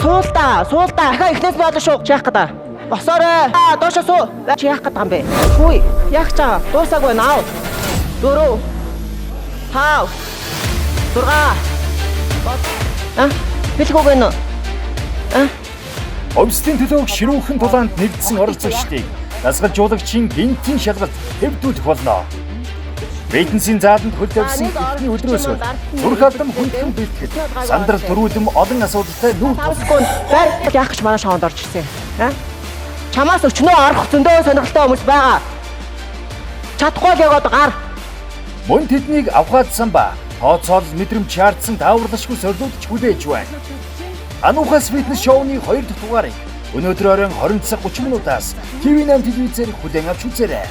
Суул да. Ахаа ихнээс болоо шүү. Чи яах гэдэг? Босоорой. Доошо суу. Чи яах гэдэг юм бэ? Хүй. Яах чаа? Дуусаагүй наа. 4 5 6 Бэлгүүг нэ. Овсдын төлөөг ширүүхэн тулаанд нэгдсэн оролцогчдыг дасгалжуулагчийн гинтийн шалгалт хэвдүүлэх болно. Бэйтэнсийн зааланд хөл тавьсан эхний өдрөөс зүрх алдам хүндхэн бэлтгэл сандрал төрүүлэм олон асуудалтай нүүр 5 секунд байр яах гэж манай шоунд орж ирсэн. Чамаас өчнөө орох зөндөө сонирхолтой хүмүүс байгаа. Чадахгүй л яваад гар. мөн тэднийг авахаадсан ба тооцоол мэдрэмж чаардсан тааварлашгүй сорилуудч хүлээж байна. Ануухас фитнес шоуны 2 дахь дугаарыг өнөөдөр оройн 20 цаг 30 минутаас TV8 телевизээр хүлээн авч үзээрэй.